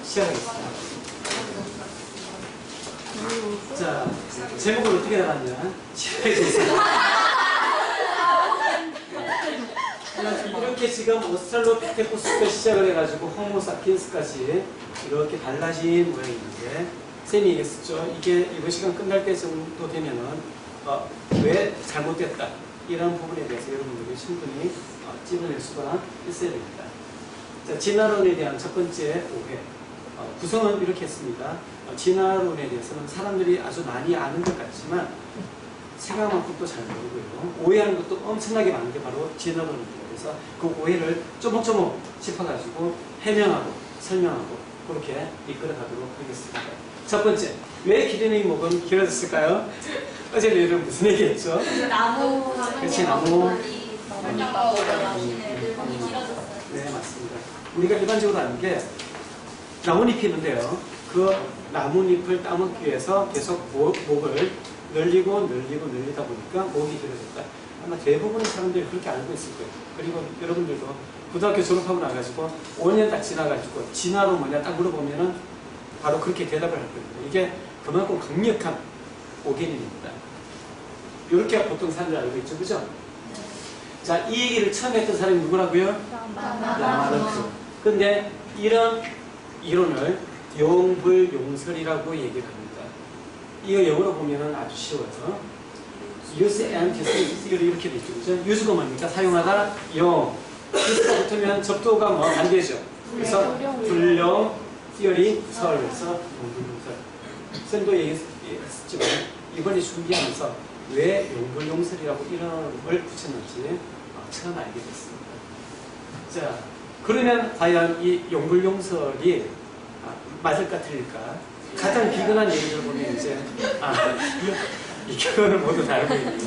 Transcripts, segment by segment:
시작하겠습니다. 자, 제목을 어떻게 달았냐? 이렇게 지금 오스트랄로피테쿠스부터 시작을 해가지고 호모사피엔스까지 이렇게 달라진 모양이 있는데, 쌤이 얘기했었죠. 이게 이번 시간 끝날 때 정도 되면은 왜 잘못됐다 이런 부분에 대해서 여러분들이 충분히 찝어낼 수가 있어야 됩니다. 자, 진화론에 대한 첫 번째 오해. 구성은 이렇게 했습니다. 진화론에 대해서는 사람들이 아주 많이 아는 것 같지만 생각만큼도 잘 모르고요. 오해하는 것도 엄청나게 많은 게 바로 진화론입니다. 그래서 그 오해를 조목조목 짚어가지고 해명하고 설명하고 그렇게 이끌어가도록 하겠습니다. 첫 번째, 왜 기린의 목은 길어졌을까요? 어제 내일은 무슨 얘기했죠? 나무. 그렇지, 나무. 길어졌어요. 네, 맞습니다. 우리가 일반적으로 아는 게 나뭇잎이 있는데요. 그 나뭇잎을 따먹기 위해서 계속 목을 늘리고 늘리다 보니까 목이 길어졌다. 아마 대부분의 사람들이 그렇게 알고 있을 거예요. 그리고 여러분들도 고등학교 졸업하고 나가지고 5년 딱 지나가지고 진화로 뭐냐 딱 물어보면은 바로 그렇게 대답을 할 겁니다. 이게 그만큼 강력한 오개념입니다. 이렇게 보통 사람들이 알고 있죠. 그죠? 자, 이 얘기를 처음 했던 사람이 누구라고요? 라마르크. 근데 이런 이론을 용불용설이라고 얘기를 합니다. 이거 영어로 보면은 아주 쉬워요. use and 이렇게 되죠. 그죠? use가 뭡니까? 사용하다, 용. use가 붙으면 접두가 뭐 안 되죠. 그래서 불용, theory, 설에서 용불용설. 쌤도 얘기했지만 이번에 준비하면서 왜 용불용설이라고 이름을 붙였는지 처음 알게 됐습니다. 자, 그러면 과연 이 용불용설이 맞을까 틀릴까? 가장 비근한 얘기를 보면 이제 이 결론을 모두 다 알고 있는.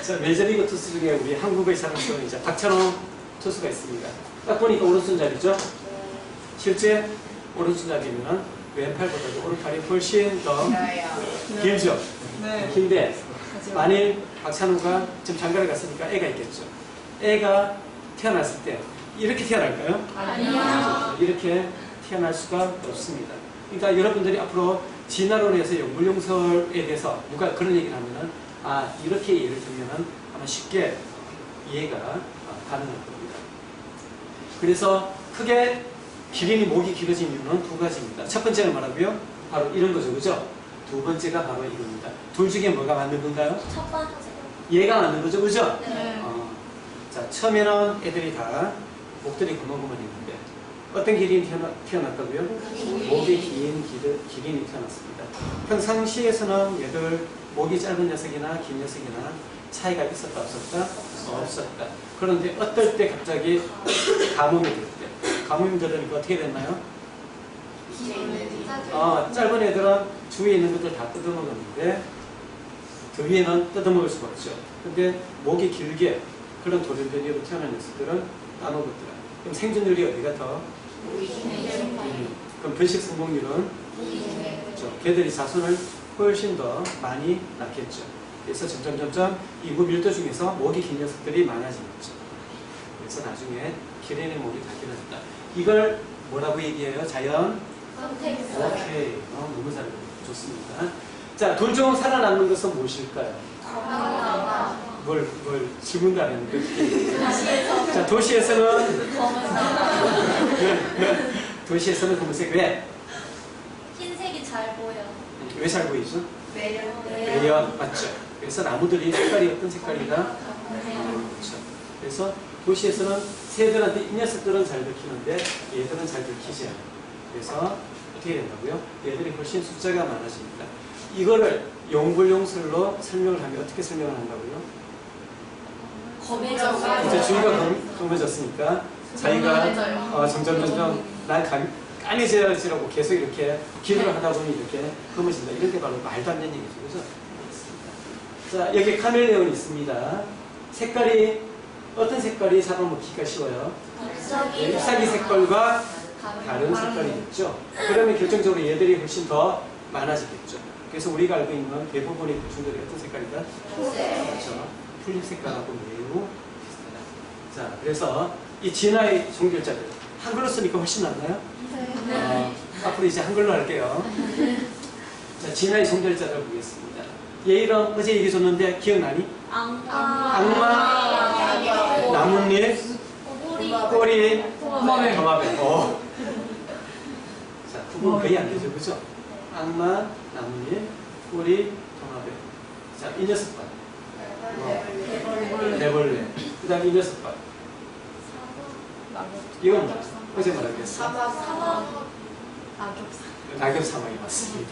자, 메이저리그 투수 중에 우리 한국의 자랑스러운 이제 박찬호 투수가 있습니다. 딱 보니까 오른손잡이죠? 실제 오른손잡이면 왼팔보다도 오른팔이 훨씬 더 길죠? 네. 긴데 만일 박찬호가 지금 장가를 갔으니까 애가 있겠죠? 애가 태어났을 때 이렇게 태어날까요? 아니요. 이렇게 태어날 수가 없습니다. 그러니까 여러분들이 앞으로 진화론에서 용불용설에 대해서 누가 그런 얘기를 하면은 이렇게 예를 들면은 아마 쉽게 이해가 가능할 겁니다. 그래서 크게 기린이 목이 길어진 이유는 두 가지입니다. 첫 번째는 뭐라고요? 바로 이런 거죠. 그죠? 두 번째가 바로 이겁니다. 둘 중에 뭐가 맞는 건가요? 첫 번째. 얘가 맞는 거죠. 그죠? 네. 자, 처음에는 애들이 다 목들이 고만고만했는데 어떤 기린이 태어났다고요? 목이 긴 기린이 태어났습니다. 평상시에서는 얘들 목이 짧은 녀석이나 긴 녀석이나 차이가 있었다 없었다? 없었다. 그런데 어떨 때 갑자기 가뭄이 될 때, 가뭄이 들으니까 어떻게 됐나요? 짧은 애들은 주위에 있는 것들 다 뜯어먹었는데 그 위에는 뜯어먹을 수가 없죠. 근데 목이 길게 그런 돌연변이로 태어난 녀석들은 따먹었더라. 그럼 생존율이 어디가 더? 그럼 번식 성공률은? 그렇죠. 걔들이 자손을 훨씬 더 많이 낳겠죠. 그래서 점점 인구 밀도 중에서 목이 긴 녀석들이 많아지겠죠. 그래서 나중에 기린의 목이 다 길어졌다. 이걸 뭐라고 얘기해요? 자연? 오케이. 너무 잘 좋습니다. 자, 둘 중 살아남는 것은 무엇일까요? 뭘 질문도 안 했는데. 자, 도시에서는 도시에서는 검은색 왜? 흰색이 잘 보여. 왜 잘 보이죠? 매력. 매연 맞죠? 그래서 나무들이 색깔이 어떤 색깔이다? 그렇죠. 그래서 도시에서는 새들한테 이 녀석들은 잘 들키는데 얘들은 잘 들키지 않아요. 그래서 어떻게 된다고요? 얘들이 훨씬 숫자가 많아집니다. 이거를 용불용설로 설명을 하면 어떻게 설명을 한다고요? 이제 주위가 검해졌으니까 자기가 점점 날 까매져지라고 계속 이렇게 기도를 하다 보니 이렇게 검해진다. 이런 게 바로 말도 안 되는 얘기죠. 그죠? 자, 여기 카멜레온이 있습니다. 색깔이 어떤 색깔이 잡아먹기가 쉬워요? 잎사귀 색깔과 다른 색깔이겠죠. 그러면 결정적으로 얘들이 훨씬 더 많아지겠죠. 그래서 우리가 알고 있는 대부분의 곤충들이 어떤 색깔이다? 그렇죠. 풀잎 색깔하고 매우 비슷하다. 자, 그래서 이 진화의 종결자들 한글로 쓰니까 훨씬 낫나요? 네. 앞으로 이제 한글로 할게요. 자, 진화의 성별자를 보겠습니다. 얘 이름 어제 얘기해줬는데 기억나니? 악마, 나뭇잎, 꼬리, 도마뱀. 자, 구분 거의 안 되죠, 그죠? 악마, 나뭇잎, 꼬리, 도마뱀. 자, 이 녀석 봐. 네벌레. 그 다음에 이 녀석 봐. 이건 뭐야? 어제 말하겠어. 낙엽 사막이 맞습니다.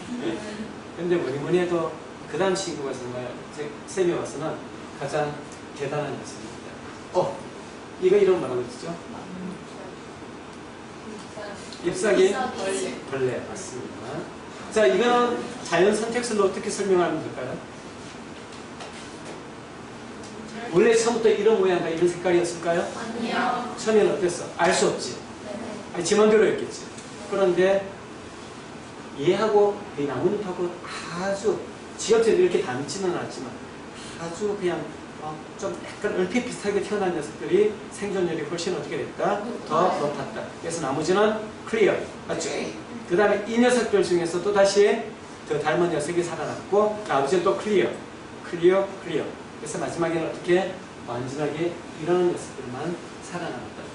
근데 뭐니 해도 그 다음 친구가 정말 쌤이 와서는 가장 대단한 녀석입니다. 이거 이름 뭐라고 했죠? 잎사귀 벌레 맞습니다. 자, 이거는 자연 선택설로 어떻게 설명하면 될까요? 원래 처음부터 이런 모양과 이런 색깔이었을까요? 아니요. 처음에는 어땠어? 알 수 없지. 아니, 지 맘대로 했겠지. 그런데 얘하고 이 나뭇잎하고 아주 지역적으로 이렇게 닮지는 않지만 아주 그냥 좀 약간 얼핏 비슷하게 태어난 녀석들이 생존율이 훨씬 어떻게 됐다? 더 높았다. 그래서 나머지는 클리어. 맞죠? 그 다음에 이 녀석들 중에서 또 다시 더 닮은 녀석이 살아났고 나머지는 또 클리어. 그래서 마지막에는 어떻게 완전하게 이런 녀석들만 살아남았다.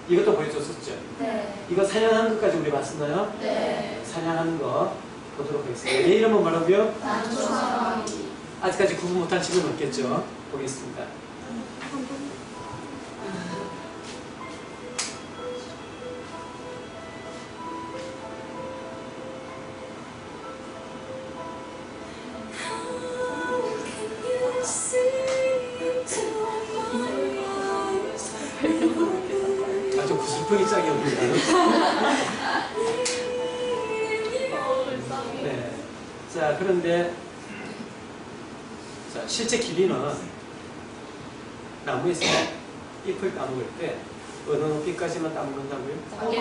이것도 보여줬었죠? 네. 이거 사냥하는 것까지 우리 봤었나요? 네. 사냥하는 거 보도록 하겠습니다. 얘 이름은 뭐라고요? 아직까지 구분 못한 친구는 없겠죠? 보겠습니다. 아주 구슬프기 짝이 없습니다. 네. 자, 그런데 자, 실제 길이는 나무에서 잎을 따먹을 때 어느 높이까지만 따먹는다고요? 자기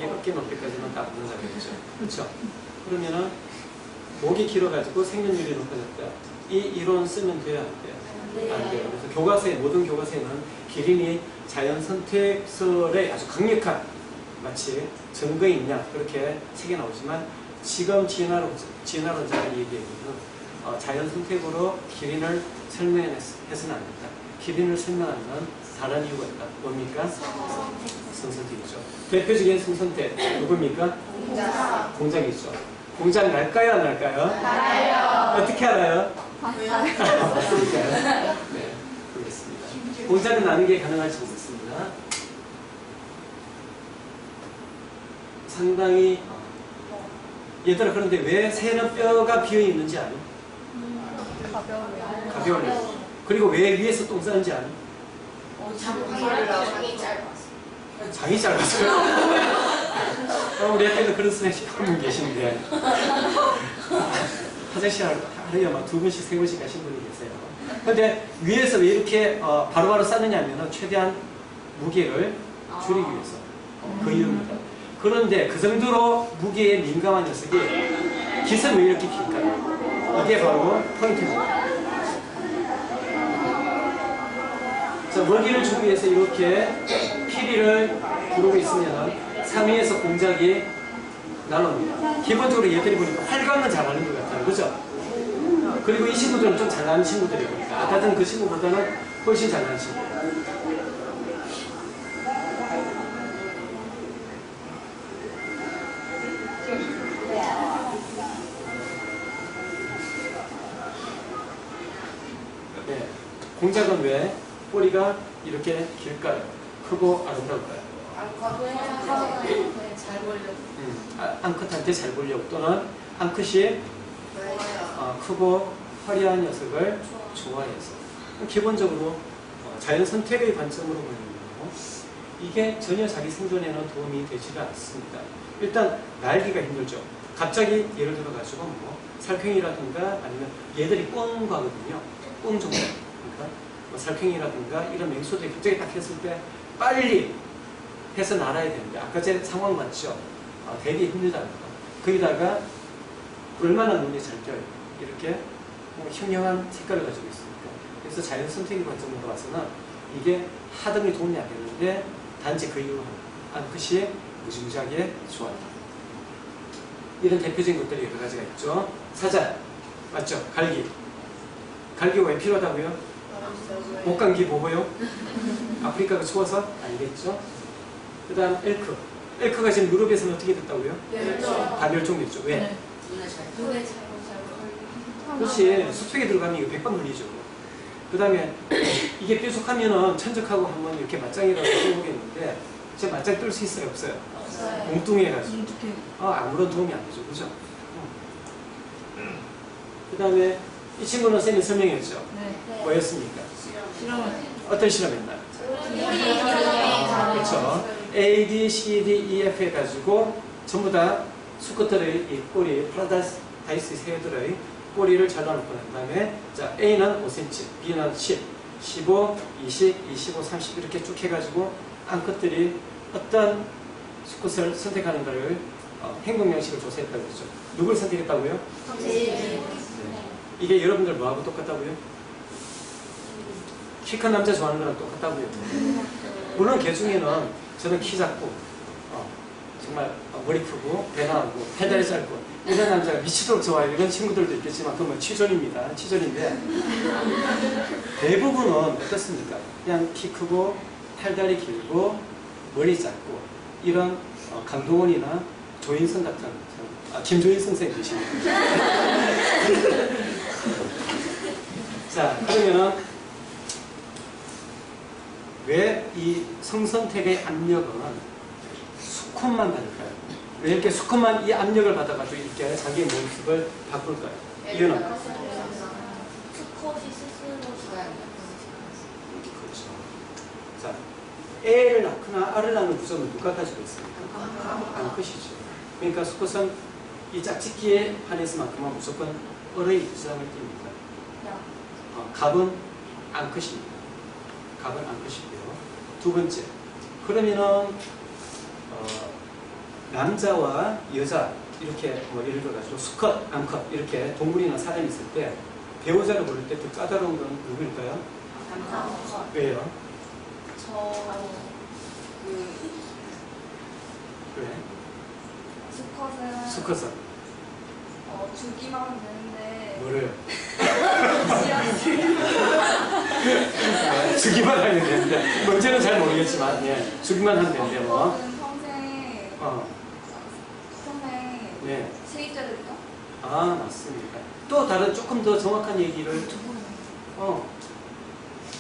어깨 높이까지만 따먹는다고 했죠. 그렇죠? 그러면은 목이 길어가지고 생존율이 높아졌다. 이 이론 쓰면 돼요? 안 돼요? 안 돼요. 그래서 교과서에, 모든 교과서에는 기린이 자연 선택설에 아주 강력한 마치 증거에 있냐 그렇게 책에 나오지만 지금 진화론자가 얘기하기는 자연 선택으로 기린을 설명해서는 안 된다. 기린을 설명하는 다른 이유가 있다. 뭡니까? 성선택이죠. 대표적인 성선택 누굽니까? 공작이죠. 공작 날까요? 안 날까요? 나요. 어떻게 알아요? 맞습니까요? 네, 보겠습니다. 공작은 나는 게 가능할지 보겠습니다. 상당히 얘들아, 그런데 왜 새는 뼈가 비어있는지 아니? 가벼워요. 그리고 왜 위에서 똥 싸는지 아니? 장이 짧았어요. 우리 학교에도 그런 선생님이 한 분 계신데 화장실 하루에 막 2번씩 3번씩 가신 분이 계세요. 근데 위에서 왜 이렇게 바로바로 싸느냐 하면 최대한 무게를 줄이기 위해서 그 이유입니다. 그런데 그 정도로 무게에 민감한 녀석이 깃은 왜 이렇게 길까요? 이게 바로 포인트입니다. 자, 먹이를 주기 위해서 이렇게 피리를 부르고 있으면 상위에서 공작이 나눕니다. 기본적으로 얘들이 보니까 활강은 잘하는 것 같아요. 그죠? 그리고 이 친구들은 좀 잘나는 친구들이 보니까 아까 전 그 친구보다는 훨씬 잘나는 친구. 네. 공작은 왜 꼬리가 이렇게 길까요? 크고 아름다울까요? 잘 보려고. 암컷한테 잘 보려고 또는 암컷이 크고 화려한 녀석을 좋아해서 기본적으로 자연 선택의 관점으로 보는 거고 이게 전혀 자기 생존에는 도움이 되지가 않습니다. 일단 날기가 힘들죠. 갑자기 예를 들어 가지고 뭐 살쾡이라든가 아니면 얘들이 꽁 가거든요. 꽁 정도. 그러니까 뭐 살쾡이라든가 이런 맹수들이 갑자기 딱 했을 때 빨리 해서 날아야 되는데 아까 제 상황 맞죠? 되게 힘들다는 거. 거기다가 얼마나 눈이 잘 띄어요. 이렇게 뭐 형형한 색깔을 가지고 있으니까. 그래서 자연 선택의 관점으로 봐서는 이게 하등이 도움이 안 되는데 단지 그 이유로 암컷이 무지무지하게 좋아요. 이런 대표적인 것들이 여러 가지가 있죠. 사자, 맞죠? 갈기. 갈기가 왜 필요하다고요? 목감기 보호요? 아프리카가 추워서? 아니겠죠? 그 다음 엘크. 엘크가 지금 유럽에서는 어떻게 됐다고요? 다 멸종됐죠. 왜? 눈에 잘 그렇지. 숲속에 들어가면 이거 100번 물리죠. 그 다음에 이게 뾰족하면은 천적하고 한번 이렇게 맞짱이라고 써보겠는데 진짜 맞짱 뜰 수 있어요? 없어요? 없어요. 뭉뚱해가지고 아무런 도움이 안 되죠. 그죠? 그 다음에 이 친구는 쌤이 설명했죠. 네. 뭐였습니까? 실험은 어떤 실험했나요? 그렇죠. A, D, C, D, E, F 해가지고 전부 다 수컷들의 이 꼬리, 파라다이스 새들의 꼬리를 잘라놓고 난 다음에 자 A는 5cm, B는 10, 15, 20, 25, 30 이렇게 쭉 해가지고 암컷들이 어떤 수컷을 선택하는가를 행동 양식을 조사했다고 했죠. 누굴 선택했다고요? 이게 여러분들 뭐하고 똑같다고요? 키 큰 남자 좋아하는 거랑 똑같다고요. 물론 개 중에는 저는 키 작고 정말 머리 크고 배 나오고 팔다리 짧고 이런 남자가 미치도록 좋아요. 이런 친구들도 있겠지만 그건 뭐 취존입니다. 취존인데 대부분은 어떻습니까? 그냥 키 크고 팔다리 길고 머리 작고 이런 강동원이나 조인성 같은 김조인성 선생님 계십니다. 자 그러면은 왜 이 성선택의 압력은 수컷만 받을까요? 왜 이렇게 수컷만 이 압력을 받아가지고 이렇게 자기의 모습을 바꿀까요? 이유는? 수컷이 스스로 좋아요. 그렇죠. 자, 애를 낳거나 알을 낳는 구조는 누가 가지고 있습니까? 암컷이죠. 그러니까 수컷은 이 짝짓기에 한해서만큼은 무조건 을의 주장을 띱니다. 갑은 암컷입니다. 갑은 암컷이고요. 두 번째, 그러면은 남자와 여자 이렇게 뭐 예를 들어가지고 수컷, 암컷 이렇게 동물이나 사람이 있을 때 배우자를 고를 때 더 까다로운 건 누구일까요? 남자. 왜요? 왜? 수컷은 수컷은 주기만 하면 되는데 뭐를? 씨앗을 주기만 하면 되는데 문제는 잘 모르겠지만 예, 주기만 하면 되는데 뭐 평생 네. 세입자들이죠? 아 맞습니다. 또 다른 조금 더 정확한 얘기를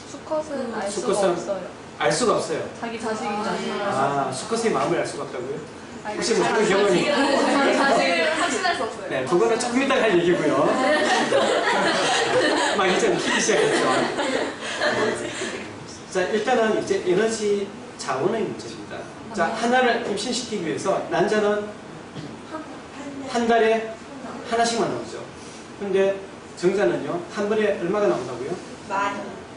수컷은 알 수컷은 수가 없어요. 알 수가 없어요. 자기 자식이잖아요. 아 수컷의 마음을 알 수가 없다고요? 아니, 혹시 뭐 그런 경험이? 자기 자식을 확신할 수 없어요. 네, 그거는 조금 이따 할 얘기고요. 막 이제 키기 시작했죠. 자, 일단은 이제 에너지 자원의 문제입니다. 자, 하나를 임신시키기 위해서 난자는 한 달에 하나씩만 나오죠. 근데 정자는요, 한 번에 얼마가 나온다고요?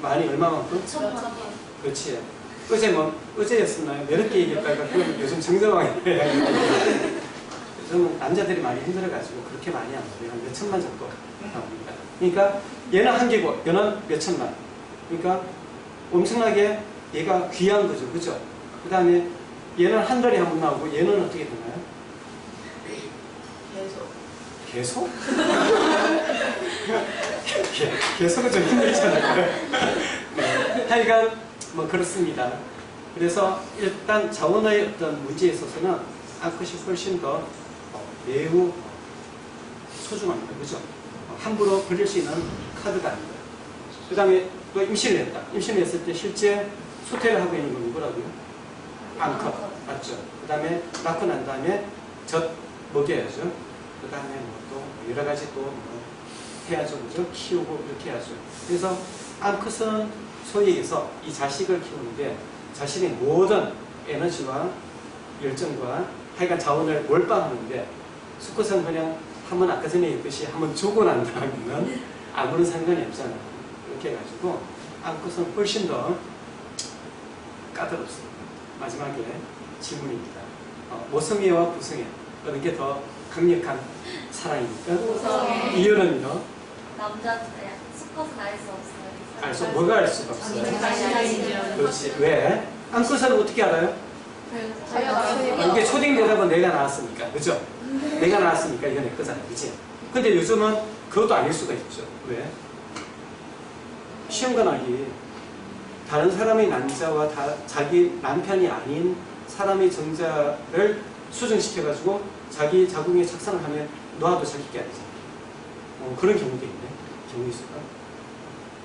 많이 얼마만큼? 그렇지. 어제였었나요? 몇 개 얘기했다가 그럼 요즘 정자왕이 저는 남자들이 많이 힘들어가지고 그렇게 많이 안 나와요. 한 몇 천만 정도 나옵니다. 그러니까 얘는 한 개고 얘는 몇 천만. 그러니까 엄청나게 얘가 귀한 거죠. 그죠? 그 다음에 얘는 한 달에 한 번 나오고 얘는 어떻게 되나요? 계속? 계속은 좀 힘들잖아요. 네. 하여간 뭐 그렇습니다. 그래서 일단 자원의 어떤 문제에 있어서는 암컷이 훨씬 더 매우 소중합니다. 그죠? 함부로 걸릴 수 있는 카드가 아닙니다. 그 다음에 또 임신을 했다. 임신을 했을 때 실제 수태를 하고 있는 건 누구라고요? 암컷. 맞죠? 그 다음에 낳고 난 다음에 젖 먹여야죠. 그 다음에 뭐 또 여러 가지 또 뭐 해야죠. 그죠? 키우고 이렇게 해야죠. 그래서 암컷은 소위 얘기해서 이 자식을 키우는데 자신의 모든 에너지와 열정과 하여간 자원을 몰빵하는데 수컷은 그냥 한번 아까 전에 얘기했듯이 한번 주고 난 다음에는 아무런 상관이 없잖아요. 이렇게 해가지고 암컷은 훨씬 더 까다롭습니다. 마지막에 질문입니다. 모성애와 부성애 어느 게 더 강력한 사랑입니까? 모성애. 이유는요? 수컷은 알 수 없어요. 뭐가 알 수가 없어요? 자신이죠. 그렇지. 왜? 암컷은 어떻게 알아요? 자기가 나왔어요. 이게 초딩 대답은 내가 나왔으니까, 그죠? 내가 나왔으니까 이거 내 거잖아, 그치? 근데 요즘은 그것도 아닐 수가 있죠. 왜? 시험관하기 다른 사람의 난자와 자기 남편이 아닌 사람의 정자를 수정시켜가지고 자기 자궁에 착상을 하면 너와도 자기 게 아니잖아. 그런 경우도 있네. 경우 있을까?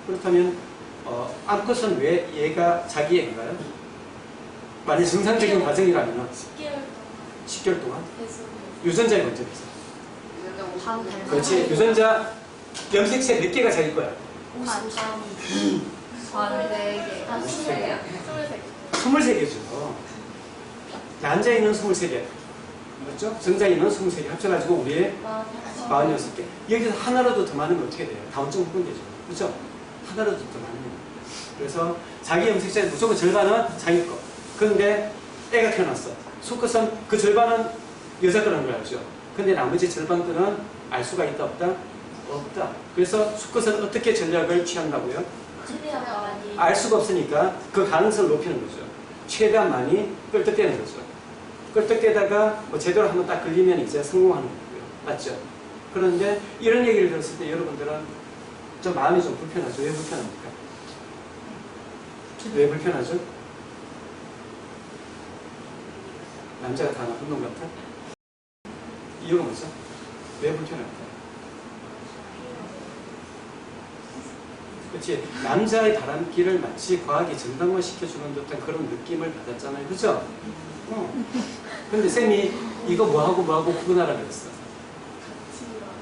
그렇다면 암컷은 왜 얘가 자기 애인가요? 만약 정상적인 과정이라면 10개월 동안 유전자의 문제가 있어. 그렇지. 유전자 염색체 몇 개가 자기 거야? 23개죠. 난자에는 23개. 맞죠? 정자에는 23개 합쳐가지고 우리의 46개. 여기서 하나라도 더 많으면 어떻게 돼요? 다운증 후군되죠. 그렇죠? 하나라도 더 많으면. 그래서 자기 염색체의 무조건 절반은 자기 거. 그런데 애가 태어났어. 수컷은 그 절반은 여자 거라는 걸 알죠. 근데 나머지 절반 거는 알 수가 있다 없다? 없다. 그래서 수컷은 어떻게 전략을 취한다고요? 최대한 많이 알 수가 없으니까 그 가능성을 높이는 거죠. 최대한 많이 끌떡대는 거죠. 끌떡대다가 뭐 제대로 한번 딱 걸리면 이제 성공하는 거고요. 맞죠? 그런데 이런 얘기를 들었을 때 여러분들은 좀 마음이 좀 불편하죠. 왜 불편합니까? 왜 불편하죠? 남자가 다 나쁜 놈 같아? 이유가 뭐죠? 왜 불편할까? 그렇지. 남자의 바람기를 마치 과학이 정당화시켜주는 듯한 그런 느낌을 받았잖아요. 그죠? 근데 쌤이 이거 뭐하고 구분하라 그랬어.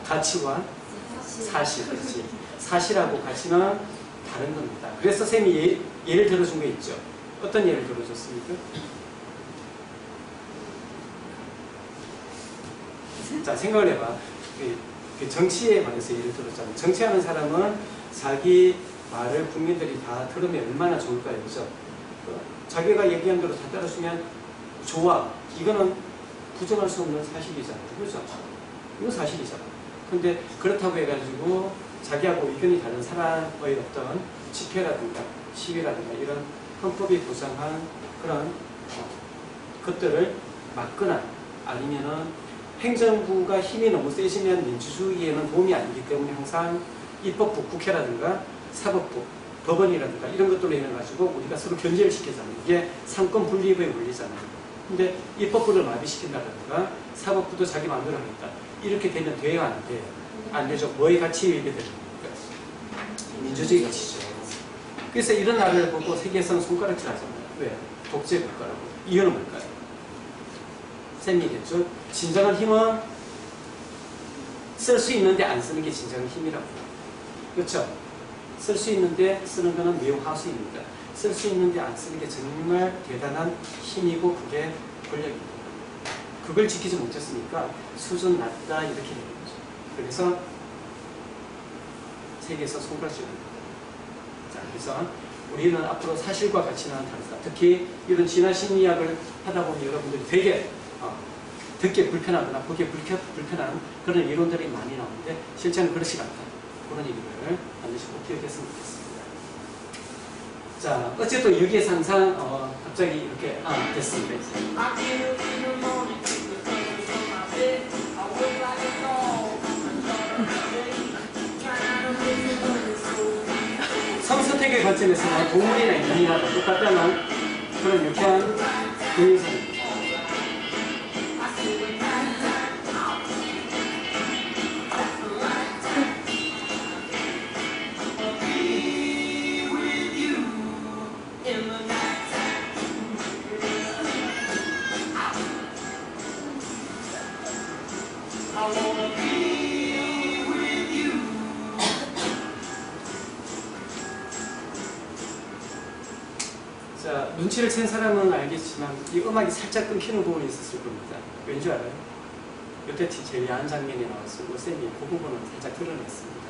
가치와 사실. 그렇지. 사실하고 가치는 다른 겁니다. 그래서 쌤이 예를 들어준 게 있죠. 어떤 예를 들어줬습니까? 자, 생각을 해봐. 그 정치에 관해서 예를 들었잖아요. 정치하는 사람은 자기 말을 국민들이 다 들으면 얼마나 좋을까요? 그죠? 자기가 얘기한 대로 다 따라주면 좋아. 이거는 부정할 수 없는 사실이잖아요. 그죠? 이건 사실이잖아. 근데 그렇다고 해가지고 자기하고 의견이 다른 사람의 어떤 집회라든가 시위라든가 이런 헌법이 보장한 그런 것들을 막거나 아니면은 행정부가 힘이 너무 세지면 민주주의에는 도움이 안 되기 때문에 항상 입법부, 국회라든가 사법부, 법원이라든가 이런 것들로 인해가지고 우리가 서로 견제를 시키잖아요. 이게 상권 분립의 원리잖아요. 근데 입법부를 마비시킨다든가 사법부도 자기 마음대로 하겠다. 이렇게 되면 돼요, 안 돼요? 안 되죠. 뭐의 가치에 이게 되는 겁니까? 민주주의 가치죠. 그래서 이런 나라를 보고 세계에서는 손가락질 하잖아요. 왜? 독재 국가라고. 이유는 뭘까요? 쌤이겠죠. 진정한 힘은 쓸 수 있는데 안 쓰는 게 진정한 힘이라고. 그렇죠? 쓸 수 있는데 쓰는 거는 매우 하수입니다. 쓸 수 있는데 안 쓰는 게 정말 대단한 힘이고 그게 권력입니다. 그걸 지키지 못했으니까 수준 낮다 이렇게 되는 거죠. 그래서 세계에서 손가락질합니다. 자, 그래서 우리는 앞으로 사실과 가치는 다르다. 특히 이런 진화 심리학을 하다 보면 여러분들이 되게 듣기 불편하거나 보기 불편한 그런 이론들이 많이 나오는데 실제는 그렇지 않다. 그런 얘기를 반드시 꼭 기억했으면 좋겠습니다. 자, 어쨌든 여기에서 항상 갑자기 이렇게 됐습니다. 성선택의 관점에서는 동물이나 인간이나 똑같다는 그런 유쾌한 동영상입니다. 자, 눈치를 챈 사람은 알겠지만 이 음악이 살짝 끊기는 부분이 있었을 겁니다. 왠지 알아요? 이때 제일 야한 장면이 나왔어요. 쌤이 그 부분은 살짝 드러냈습니다.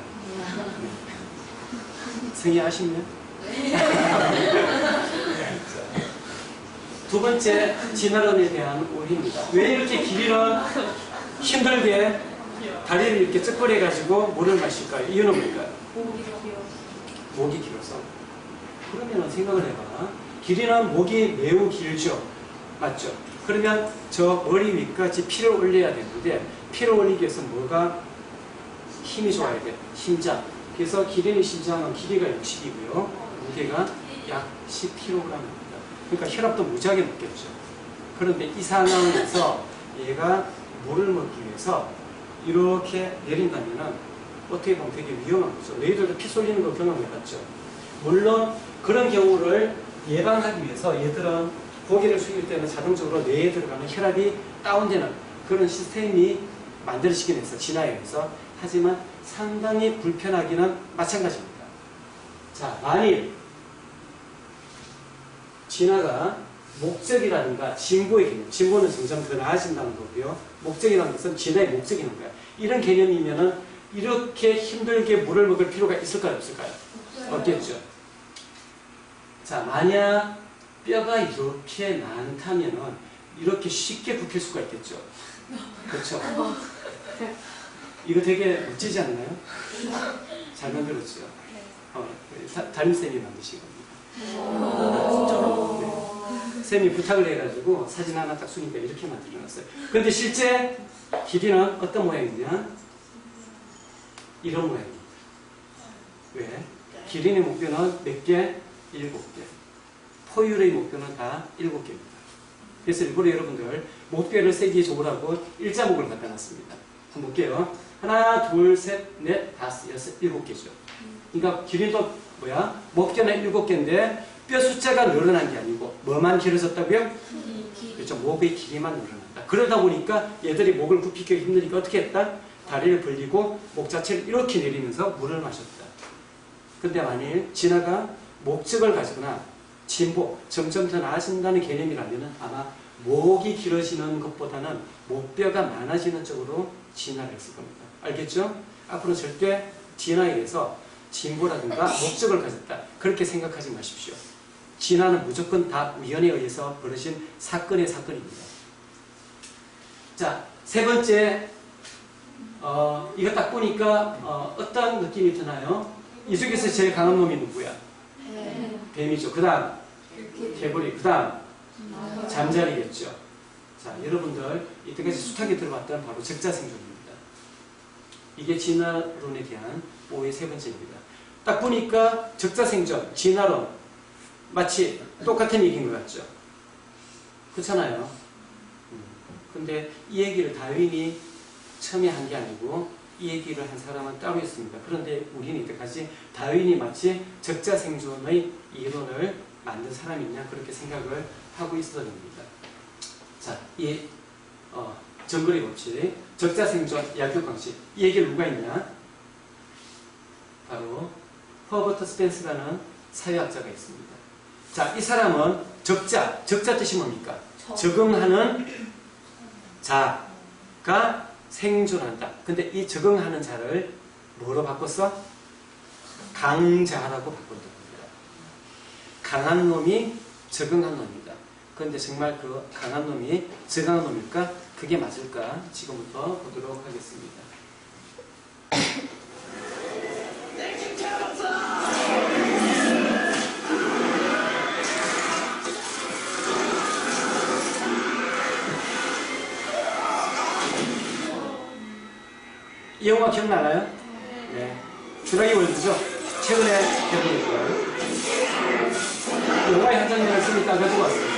승희하시면? 두 번째, 진화론에 대한 오해입니다. 왜 이렇게 길이는 힘들게 다리를 이렇게 쩍거려가지고 물을 마실까요? 이유는 뭘까요? 목이 길어서. 그러면 생각을 해봐. 길이는 목이 매우 길죠. 맞죠? 그러면 저 머리 위까지 피를 올려야 되는데 피를 올리기 위해서 뭐가 힘이 좋아야 돼? 심장. 그래서 기린의 심장은 길이가 60이고요. 무게가 약 10kg입니다. 그러니까 혈압도 무지하게 높겠죠. 그런데 이 상황에서 얘가 물을 먹기 위해서 이렇게 내린다면은 어떻게 보면 되게 위험한 거죠. 너희들도 피 쏠리는 거 경험해봤죠. 물론 그런 경우를 예방하기 위해서 얘들은 고개를 숙일 때는 자동적으로 뇌에 들어가는 혈압이 다운되는 그런 시스템이 만들어지긴 했어. 진화에 의해서. 하지만 상당히 불편하기는 마찬가지입니다. 자, 만일 진화가 목적이라든가 진보의 개념, 진보는 점점 더 나아진다는 거고요. 목적이라는 것은 진화의 목적이 있는 거야. 이런 개념이면은 이렇게 힘들게 물을 먹을 필요가 있을까요? 없을까요? 없겠죠. 자, 만약 뼈가 이렇게 많다면은 이렇게 쉽게 굽힐 수가 있겠죠. 그렇죠? 이거 되게 멋지지 않나요? 잘 만들었죠. 담임쌤이 만드신 겁니다. 네. 쌤이 부탁을 해가지고 사진 하나 딱 쓰니까 이렇게 만들어놨어요. 그런데 실제 길이는 어떤 모양이냐? 이런 모양입니다. 왜? 기린의 목뼈는 몇 개? 7개. 포유류의 목뼈는 다 7개입니다. 그래서 일부러 여러분들 목뼈를 세기에 좋으라고 일자목을 갖다 놨습니다. 한번 볼게요. 하나, 둘, 셋, 넷, 다섯, 여섯, 7개죠. 그러니까 기린도 뭐야? 목뼈는 7개인데 뼈 숫자가 늘어난 게 아니고 뭐만 길어졌다고요? 그렇죠. 목의 길이만 늘어난다. 그러다 보니까 얘들이 목을 굽히기 힘드니까 어떻게 했다? 다리를 벌리고 목 자체를 이렇게 내리면서 물을 마셨다. 근데 만일 진화가 목적을 가지거나 진보, 점점 더 나아진다는 개념이라면 아마 목이 길어지는 것보다는 목뼈가 많아지는 쪽으로 진화를 했을 겁니다. 알겠죠? 앞으로 절대 진화에 대해서 진보라든가 목적을 가졌다. 그렇게 생각하지 마십시오. 진화는 무조건 다 우연에 의해서 벌어진 사건의 사건입니다. 자, 세 번째, 이거 딱 보니까 어떤 느낌이 드나요? 이 중에서 제일 강한 놈이 누구야? 뱀이죠. 그 다음 개구리, 그 다음 잠자리겠죠. 자, 여러분들 이때까지 숱하게 들어봤던 바로 적자생존입니다. 이게 진화론에 대한 오해의 세 번째입니다. 딱 보니까 적자생존, 진화론 마치 똑같은 얘기인 것 같죠. 그렇잖아요. 근데 이 얘기를 다윈이 처음에 한 게 아니고 이 얘기를 한 사람은 따로 있습니다. 그런데 우리는 이때까지 다윈이 마치 적자생존의 이론을 만든 사람이냐 그렇게 생각을 하고 있었던 겁니다. 자, 이 정글의 법칙, 적자생존 약육강식 이 얘기를 누가 했냐? 바로 허버트 스펜스라는 사회학자가 있습니다. 자, 이 사람은 적자 뜻이 뭡니까? 적응하는 자가 생존한다. 근데 이 적응하는 자를 뭐로 바꿨어? 강자라고 바꾼다. 강한 놈이 적응한 놈이다. 그런데 정말 그 강한 놈이 적응한 놈일까? 그게 맞을까? 지금부터 보도록 하겠습니다. 이 영화 기억나나요? 네. 주라기 월드죠? 최근에 개봉했 거예요. 영화의 한 장면을 좀 이따 가지고 왔습니다.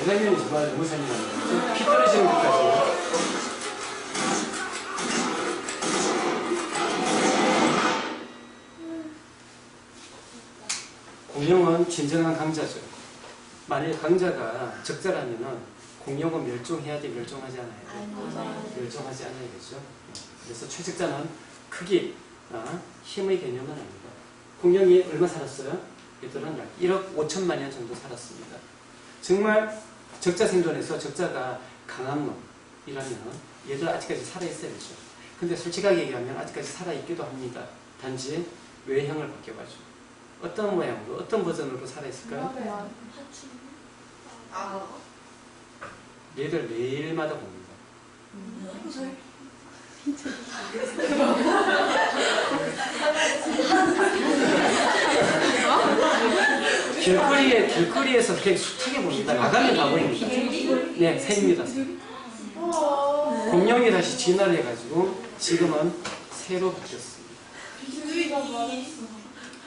이 장면이 정말 너무 재미나요. 피 떨어지는 것까지. 공룡은 진정한 강자죠. 만일 강자가 적자라면은 공룡은 멸종해야 돼, 멸종하지 않아요? 멸종하지 않아야 되죠. 그래서 최적자는 크기나 힘의 개념은 아닙니다. 공룡이 얼마 살았어요? 얘들은 약 1억 5천만 년 정도 살았습니다. 정말 적자 생존에서 적자가 강한 놈이라면 얘들 아직까지 살아있어야죠. 근데 솔직하게 얘기하면 아직까지 살아있기도 합니다. 단지 외형을 바뀌어가지고 어떤 모양으로 어떤 버전으로 살아있을까요? 얘들 매일마다 봅니다. 길거리에서 그렇게 숱하게 봅니다. 나가면 가버립니다. 네, 새입니다. 공룡이 다시 진화를 해가지고 지금은 새로 바뀌었습니다.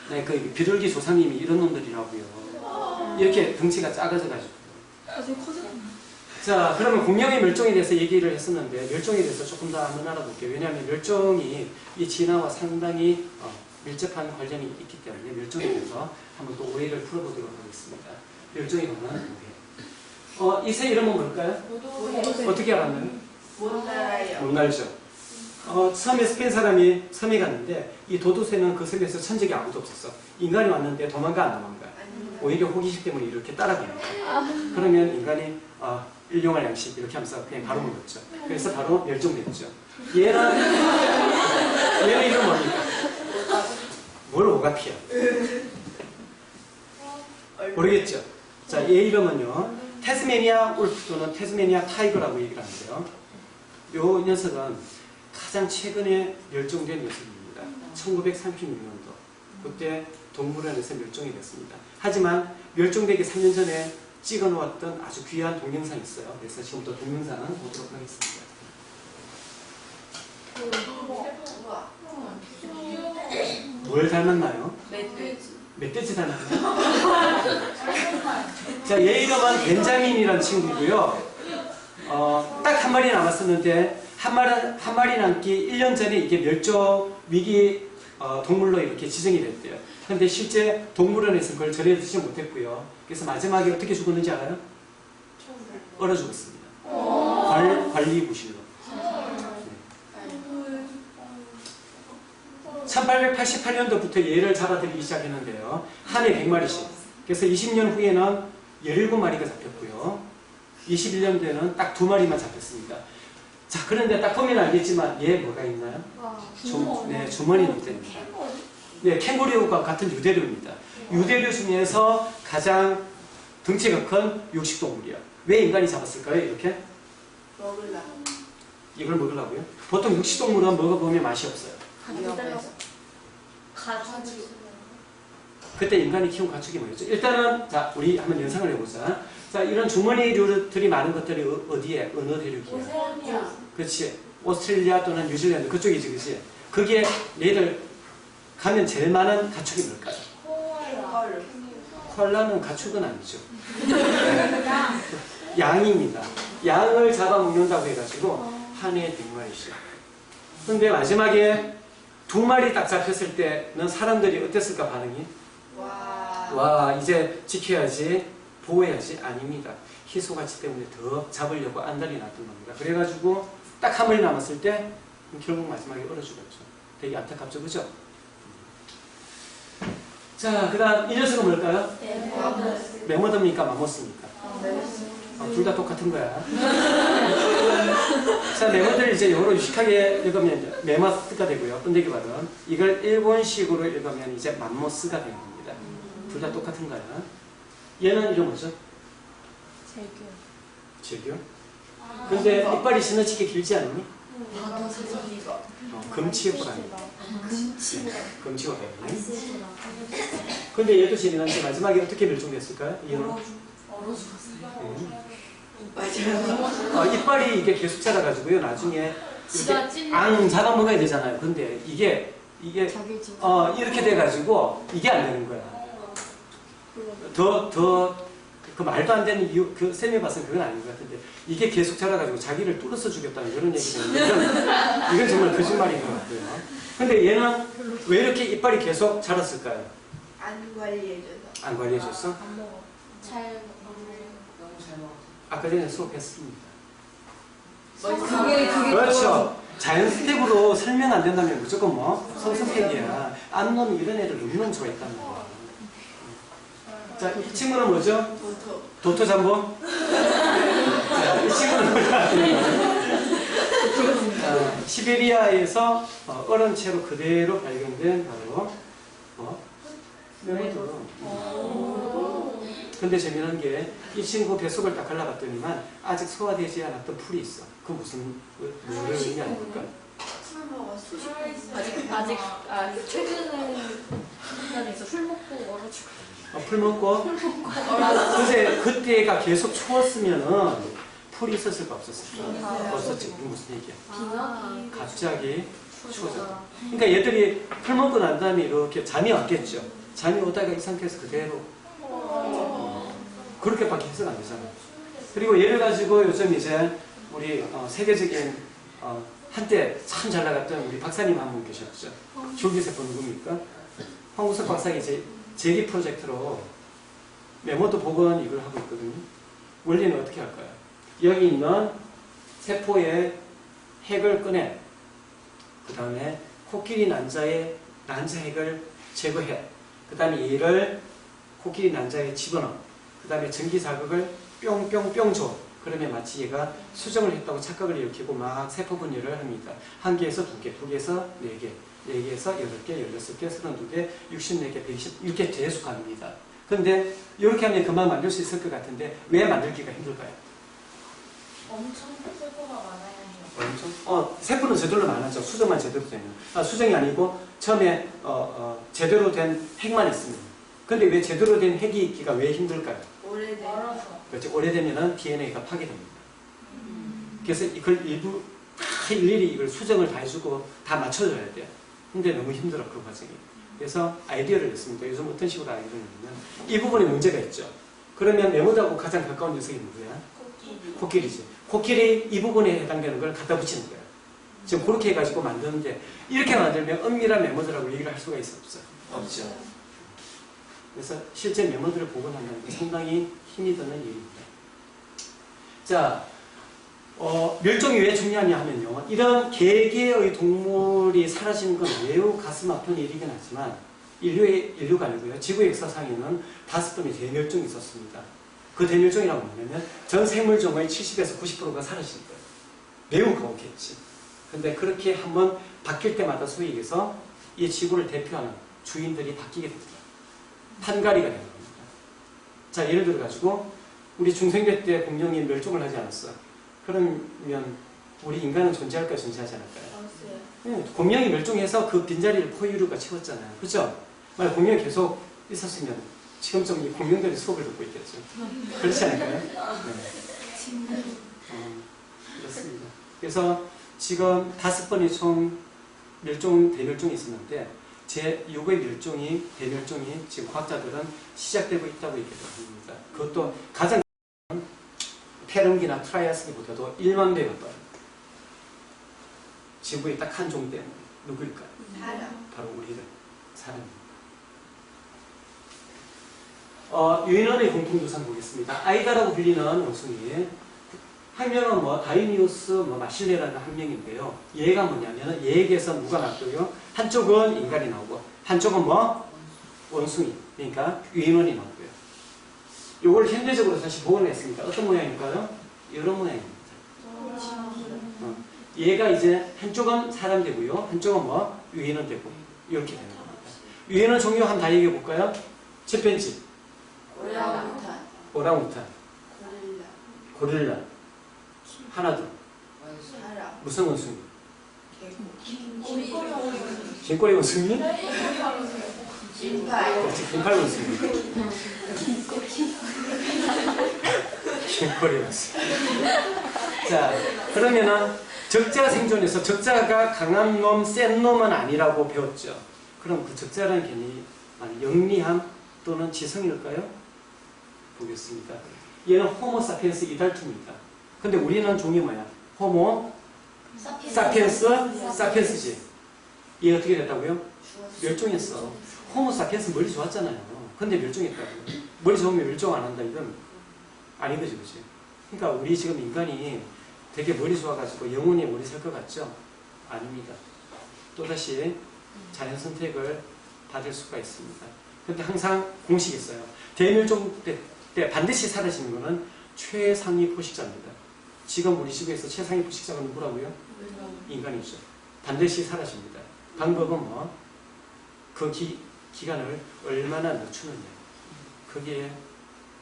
네, 그 비둘기 조상님이 이런 놈들이라고요. 이렇게 덩치가 작아져가지고. 자, 그러면 공룡의 멸종에 대해서 얘기를 했었는데 멸종에 대해서 조금 더 한번 알아볼게요. 왜냐하면 멸종이 이 진화와 상당히 밀접한 관련이 있기 때문에 멸종에 대해서 한번 또 오해를 풀어보도록 하겠습니다. 멸종에 관한 오해. 이 새 이름은 뭘까요? 어떻게 알았나요? 못 알죠. 섬에 스페인 사람이 섬에 갔는데 이 도도새는 그 섬에서 천적이 아무도 없었어. 인간이 왔는데 도망가 안 도망가? 오히려 호기심 때문에 이렇게 따라갑니다. 그러면 인간이 일용할 양식 이렇게 하면서 그냥 바로 먹었죠. 그래서 바로 멸종됐죠. 얘는 이름 뭡니까? 뭘 오가피아? 모르겠죠? 자, 얘 이름은요 태스메니아 울프 또는 태스메니아 타이거라고 얘기를 하는데요. 요 녀석은 가장 최근에 멸종된 녀석입니다. 1936년도 그때 동물원에서 멸종이 됐습니다. 하지만 멸종되기 3년 전에 찍어놓았던 아주 귀한 동영상이 있어요. 그래서 지금부터 동영상 보도록 하겠습니다. 뭘 닮았나요? 멧돼지 닮았나요? 자, 얘 이름은 벤자민이라는 친구이고요. 딱 한 마리 남았었는데 한 마리 남기 1년 전에 이게 멸종 위기 동물로 이렇게 지정이 됐대요. 그런데 실제 동물원에서 그걸 전해주지 못했고요. 그래서 마지막에 어떻게 죽었는지 알아요? 얼어 죽었습니다. 관리 부실로. 1888년도부터 얘를 잡아들이기 시작했는데요. 한 해 100마리씩. 그래서 20년 후에는 17마리가 잡혔고요. 21년도에는 딱 2마리만 잡혔습니다. 자, 그런데 딱 보면 알겠지만 얘 뭐가 있나요? 주머니 늑대입니다. 네, 캥거루와 같은 유대류입니다. 유대류 중에서 가장 덩치가 큰 육식동물이야. 왜 인간이 잡았을까요? 이렇게? 이걸 먹으려고요? 보통 육식동물은 먹어보면 맛이 없어요. 그때 인간이 키운 가축이 뭐였죠? 일단은 자, 우리 한번 연상을 해보자. 자, 이런 주머니류들이 많은 것들이 어디에? 어느 대륙이야? 그렇지. 오스트레일리아 또는 뉴질랜드 그쪽이지, 그렇지? 그게 얘들 가면 제일 많은 가축이 뭘까요? 코알라는 가축은 아니죠. 양입니다. 양을 잡아먹는다고 해가지고 한 해에 100마리씩. 근데 마지막에 2마리 딱 잡혔을 때는 사람들이 어땠을까 반응이? 와, 이제 지켜야지, 보호해야지. 아닙니다. 희소가치 때문에 더 잡으려고 안달이 났던 겁니다. 그래가지고 딱 한 마리 남았을 때 결국 마지막에 얼어 죽었죠. 되게 안타깝죠, 그죠? 자, 그 다음 이 녀석은 뭘까요? 메모드입니까? 마모스입니까? 둘 다 똑같은 거야. 자, 메모드를 이제 영어로 유식하게 읽으면 메마스가 되고요. 번데기 발음. 이걸 일본식으로 읽으면 이제 맘모스가 되는 겁니다. 둘 다 똑같은 거야. 얘는 이름 뭐죠? 재규. 근데 이빨이 지나치게 길지 않니? 금치호랑이. 금치호랑이. 근데 얘도 재미난데 마지막에 어떻게 멸종됐을까요? 얘는? 이빨이 이게 계속 자라가지고요. 나중에 이렇게 앙 잡아먹어야 되잖아요. 근데 이게 이렇게 돼가지고 이게 안 되는 거야. 그 말도 안 되는 이유, 그 쌤이 봤을 때 그건 아닌 것 같은데 이게 계속 자라가지고 자기를 뚫어서 죽였다는 이런 얘기는 이건 정말 거짓말인 것 같고요. 근데 얘는 왜 이렇게 이빨이 계속 자랐을까요? 안 관리해줬어? 아까 전에 수업했습니다. 그렇죠. 자연 스텝으로 설명 안 된다면 무조건 뭐 성스펙이야. 암놈 이런 애를 너무너무 좋아했단 말이야. 자, 이 친구는 뭐죠? 도토잠보? 자, 이 친구는 뭐죠? 시베리아에서 얼은 채로 그대로 발견된 바로 메모도. 근데 재미난 게 이 친구 뱃속을 딱 갈라봤더니만 아직 소화되지 않았던 풀이 있어. 그 무슨 뭐를 의미하니까? 술 먹었어. 아직 최근에 있어. 술 먹고 얼어죽어. 풀 먹고 그때가 계속 추웠으면은 풀이 있었을 까 없었을까? 없었지. 그게 무슨 얘기야? 갑자기 추워졌다. 그러니까 얘들이 풀 먹고 난 다음에 이렇게 잠이 왔겠죠. 잠이 오다가 이 상태에서 그대로 그렇게밖에 해석이 안 되잖아요. 그리고 얘를 가지고 요즘 이제 우리 세계적인 한때 참 잘 나갔던 우리 박사님 한 분 계셨죠. 줄기세포 누굽니까? 황우석 박사가 이제 제기 프로젝트로 메모도 복원 이걸 하고 있거든요. 원리는 어떻게 할까요? 여기 있는 세포의 핵을 꺼내, 그 다음에 코끼리 난자의 난자핵을 제거해, 그 다음에 얘를 코끼리 난자에 집어넣어, 그 다음에 전기 자극을 뿅뿅뿅 줘. 그러면 마치 얘가 수정을 했다고 착각을 일으키고 막 세포 분열을 합니다. 1개에서 2개, 2개에서 4개, 4개에서 8개, 16개, 32개, 64개, 120, 이렇게 계속 갑니다. 그런데 이렇게 하면 금방 만들 수 있을 것 같은데 왜 만들기가 힘들까요? 엄청 세포가 많아야 해요. 엄청? 세포는 저절로 많아져. 수정만 제대로 되면. 수정이 아니고 처음에 제대로 된 핵만 있으면. 근데 왜 제대로 된 핵이 있기가 왜 힘들까요? 멀어서. 그렇죠. 오래되면 DNA가 파괴됩니다. 그래서 이걸 일부 다 일일이 이걸 수정을 다 해주고 다 맞춰줘야 돼요. 근데 너무 힘들어, 그 과정이. 그래서 아이디어를 냈습니다. 요즘 어떤 식으로 아이디어를 냈냐면 이 부분에 문제가 있죠. 그러면 메모드하고 가장 가까운 녀석이 누구야? 코끼리지. 코끼리 이 부분에 해당되는 걸 갖다 붙이는 거예요. 지금 그렇게 해가지고 만드는데 이렇게 만들면 은밀한 메모드라고 얘기를 할 수가 있어 없어요? 없죠. 그래서 실제 메모들을 복원한다는 게 상당히 힘이 드는 일입니다. 자, 멸종이 왜 중요하냐 하면요. 이런 개개의 동물이 사라지는 건 매우 가슴 아픈 일이긴 하지만 인류가 아니고요. 지구의 역사상에는 5번의 대멸종이 있었습니다. 그 대멸종이라고 뭐냐면 전 생물종의 70에서 90%가 사라진 거예요. 매우 가혹했지. 근데 그렇게 한번 바뀔 때마다 소위 얘기해서 이 지구를 대표하는 주인들이 바뀌게 됩니다. 판가리가 되는 겁니다. 자, 예를 들어가지고 우리 중생대 때 공룡이 멸종을 하지 않았어. 그러면 우리 인간은 존재할까요? 존재하지 않을까요? 네, 공룡이 멸종해서 그 빈자리를 포유류가 채웠잖아요. 그렇죠? 만약 공룡이 계속 있었으면 지금쯤 이 공룡들이 수업을 듣고 있겠죠. 그렇지 않을까요? 네. 그렇습니다. 그래서 지금 5번이 총 대멸종이 있었는데 제6의 대멸종이 지금 과학자들은 시작되고 있다고 얘기를 합니다. 그것도 가장 페lun기나 트라이아스기보다도 1만 배가 빠르다. 지구의 딱 한 종 때문에. 누구일까요? 사람. 바로 우리들, 사람입니다. 유인원의 공통조상 보겠습니다. 아이다라고 불리는 원숭이. 한 명은 다이니우스 마실레라는 한 명인데요. 얘가 뭐냐면 얘에게서 누가 나왔고요. 한쪽은 인간이 나오고 한쪽은 원숭이. 그러니까 유인원이 나오고요. 이걸 현대적으로 다시 복원을 했습니다. 어떤 모양일까요? 이런 모양입니다. 얘가 이제 한쪽은 사람 되고요. 한쪽은 유인원 되고 이렇게 되는 겁니다. 유인원 종류 한번 다 얘기해 볼까요? 첫 번째 오랑우탄, 고릴라, 하나 더 무슨 원숭이? 긴꼬리 원숭이? 그렇지, 긴팔 원숭이. 긴꼬리 원숭이. 자, 그러면은 적자 생존에서 적자가 강한 놈, 센 놈은 아니라고 배웠죠. 그럼 그 적자라는 개념이 영리함 또는 지성일까요? 보겠습니다. 얘는 호모 사피엔스 이달투입니다. 근데 우리는 종이 뭐야? 호모 사피엔스지. 얘 어떻게 됐다고요? 멸종했어. 호모 사피엔스 머리 좋았잖아요. 근데 멸종했다고. 머리 좋으면 멸종 안 한다. 이건 아니거지, 그치? 그러니까 우리 지금 인간이 되게 머리 좋아가지고 영원히 머리 살 것 같죠? 아닙니다. 또다시 자연 선택을 받을 수가 있습니다. 근데 항상 공식이 있어요. 대멸종 때 반드시 사라지는 것은 최상위 포식자입니다. 지금 우리 지구에서 최상위 포식자가 누구라고요? 인간이죠. 반드시 사라집니다. 방법은 기간을 얼마나 늦추느냐. 거기에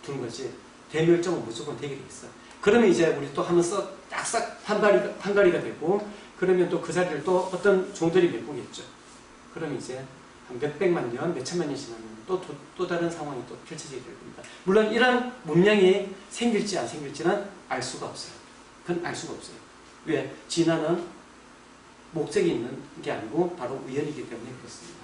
둔 거지. 대멸종은 무조건 되게 돼 있어. 그러면 이제 우리 또 하면 딱싹 판가리가 되고, 그러면 또 그 자리를 또 어떤 종들이 메꾸겠죠. 그럼 이제 한 몇백만 년, 몇천만 년 지나면 또 다른 상황이 또 펼쳐지게 될 겁니다. 물론 이런 문명이 생길지 안 생길지는 알 수가 없어요. 그건 알 수가 없어요. 왜? 진화는 목적이 있는 게 아니고 바로 우연이기 때문에 그렇습니다.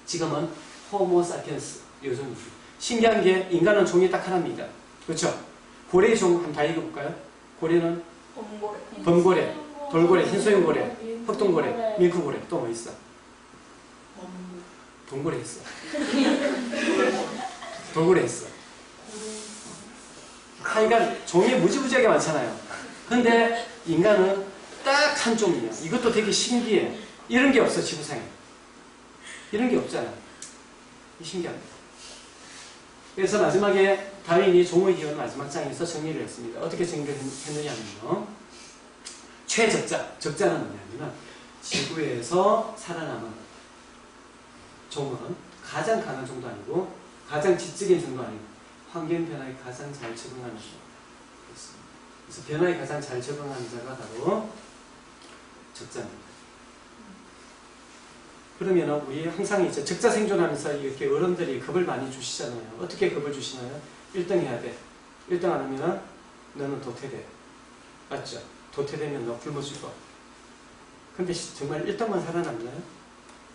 지금은 호모 사피엔스 요정이죠. 신기한 게 인간은 종이 딱 하나입니다. 그렇죠? 고래의 종 한번 다 읽어볼까요? 고래는 범고래, 돌고래, 흰소연고래, 흑동고래, 밀크고래, 또 뭐 있어? 동고래 했어. 돌고래 했어. 하여간 종이 무지무지하게 많잖아요. 근데 인간은 딱 한 종이야. 이것도 되게 신기해. 이런 게 없어, 지구상에. 이런 게 없잖아. 신기합니다. 그래서 마지막에 다윈이 종의 기원 마지막 장에서 정리를 했습니다. 어떻게 정리를 했느냐면요. 최적자, 적자는 뭐냐면 지구에서 살아남은 종은 가장 강한 종도 아니고 가장 지적인 종도 아니고 환경 변화에 가장 잘 적응하는 종. 그래서 변화에 가장 잘 적응하는 자가 바로 적자입니다. 그러면 우리 항상 이제 적자 생존하면서 이렇게 어른들이 겁을 많이 주시잖아요. 어떻게 겁을 주시나요? 1등 해야 돼. 1등 안 하면 너는 도태돼. 맞죠? 도태되면 너 굶어 죽어. 근데 정말 1등만 살아남나요?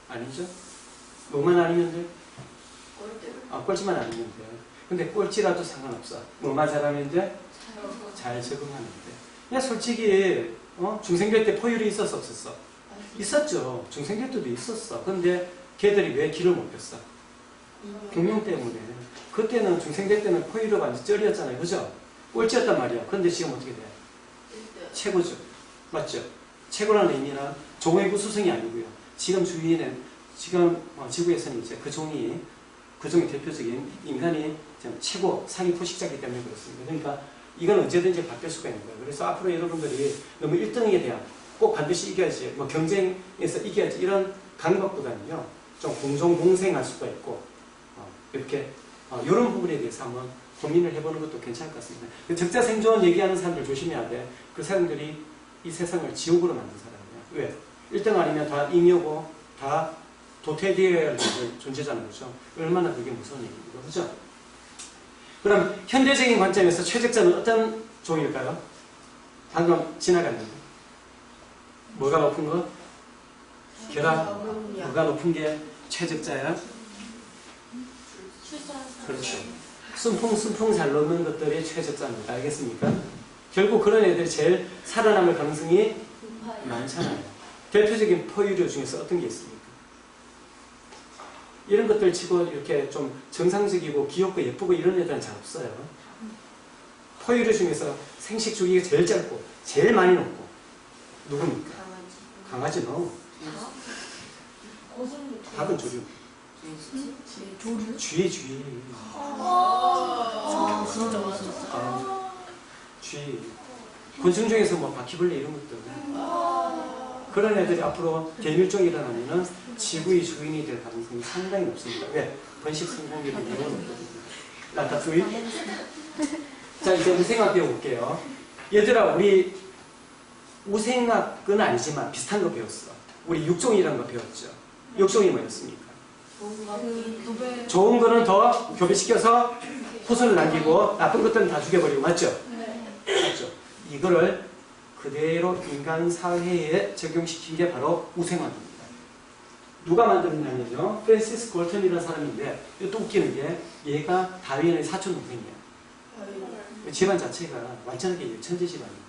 아니죠? 뭐만 아니면 돼? 꼴찌만 아니면 돼. 근데 꼴찌라도 상관없어. 뭐만 잘하면 돼? 잘 적응하면 돼. 그냥 솔직히 중생대 때 포유류 있었어 없었어? 있었죠. 중생대 때도 있었어. 근데 걔들이 왜 길을 못 폈어? 경영 때문에. 그때는 중생대 때는 포유류가 완전 쩔이었잖아요. 그죠? 꼴찌였단 말이야. 그런데 지금 어떻게 돼? 최고죠. 맞죠? 최고라는 의미는 종의 구수성이 아니고요. 지금 지구에서는 이제 그 종이 대표적인 인간이 최고 상위 포식자이기 때문에 그렇습니다. 그러니까 이건 언제든지 바뀔 수가 있는 거예요. 그래서 앞으로 여러분들이 너무 1등에 대한 꼭 반드시 이겨야지, 뭐 경쟁에서 이겨야지 이런 강박보다는요, 좀 공정공생할 수가 있고, 이렇게, 이런 부분에 대해서 한번 고민을 해보는 것도 괜찮을 것 같습니다. 적자 생존 얘기하는 사람들 조심해야 돼. 그 사람들이 이 세상을 지옥으로 만든 사람이에요. 왜? 1등 아니면 다 잉여고, 다 도태되어야 할 존재자는 거죠. 얼마나 그게 무서운 얘기입니다. 그죠? 그럼 현대적인 관점에서 최적자는 어떤 종일까요? 방금 지나갔는데. 뭐가 높은 거? 결합. 뭐가 높은 게 최적자야? 그렇죠. 순풍 잘 놓는 것들이 최적자입니다. 알겠습니까? 결국 그런 애들이 제일 살아남을 가능성이 많잖아요. 대표적인 포유류 중에서 어떤 게 있습니까? 이런 것들 치고 이렇게 좀 정상적이고 귀엽고 예쁘고 이런 애들은 잘 없어요. 포유류 중에서 생식 주기가 제일 짧고 제일 많이 높고 누굽니까? 강아지 너. 닭은 조류. 쥐. 진짜 맛있었어. 쥐. 곤충 중에서 뭐 바퀴벌레 이런 것들. 그런 애들이 앞으로 대멸종이 일어나면은 지구의 주인이 될 가능성이 상당히 높습니다. 왜? 번식 성공률이 매우 높거든요. 라타투이. 자, 이제 우생학 배워볼게요. 얘들아, 우리 우생학은 아니지만 비슷한 거 배웠어. 우리 육종이라는 거 배웠죠. 육종이 뭐였습니까? 좋은 거는 더 교배시켜서 후손을 남기고 나쁜 것들은 다 죽여버리고, 맞죠? 맞죠? 이거를 그대로 인간 사회에 적용시킨 게 바로 우생학입니다. 누가 만들었냐면요, 프랜시스 콜턴이라는 사람인데, 이것도 웃기는 게 얘가 다윈의 사촌 동생이에요. 집안 자체가 완전하게 천재 집안입니다.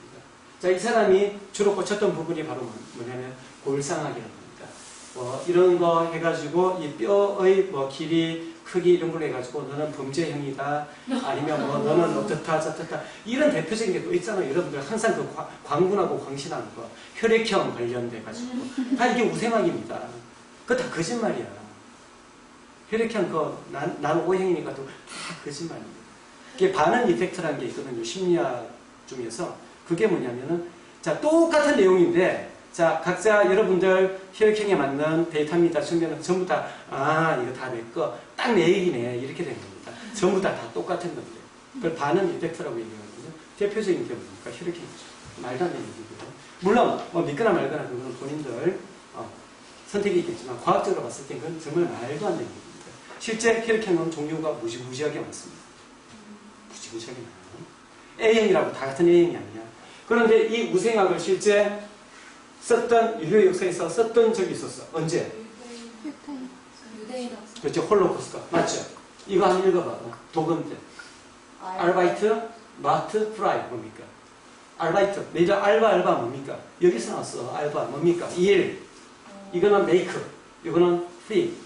자, 이 사람이 주로 꽂혔던 부분이 바로 뭐냐면 골상학이라는 겁니다. 이런 거 해가지고 이 뼈의 뭐 길이, 크기 이런 걸 해가지고 너는 범죄형이다. 아니면 뭐 너는 어떻다 저떻다. 이런 대표적인 게 또 있잖아요. 여러분들 항상 그 광분하고 광신하는 거, 혈액형 관련돼가지고 다 이게 우생학입니다. 그거 다 거짓말이야. 혈액형 난 O형이니까 또 다 거짓말입니다. 이게 반응 이펙트라는 게 있거든요. 심리학 중에서. 그게 뭐냐면은, 자, 똑같은 내용인데, 자, 각자 여러분들 혈액형에 맞는 데이터입니다. 주면 전부 다, 이거 다 내 거. 딱 내 얘기네. 이렇게 된 겁니다. 전부 다 똑같은 겁니다. 그걸 반응 이펙트라고 얘기하거든요. 대표적인 게 뭡니까? 혈액형이죠. 말도 안 되는 얘기고요. 물론, 믿거나 말거나 그건 본인들 선택이 있겠지만, 과학적으로 봤을 때 그건 정말 말도 안 되는 얘기입니다. 실제 혈액형은 종류가 무지무지하게 많습니다. 무지무지하게 많아요. A형이라고 다 같은 A형이 아니야. 그런데 이 우생학을 실제 썼던 인류 역사에서 썼던 적이 있었어. 언제? 유대인 그렇죠. 홀로코스트. 맞죠? 이거 한번 읽어봐. 도금대. 알바이트, 마트, 프라이 뭡니까? 알바이트. 내가 알바 뭡니까? 여기서 나왔어. 알바 뭡니까? 일. 이거는 메이크. 이거는 프리.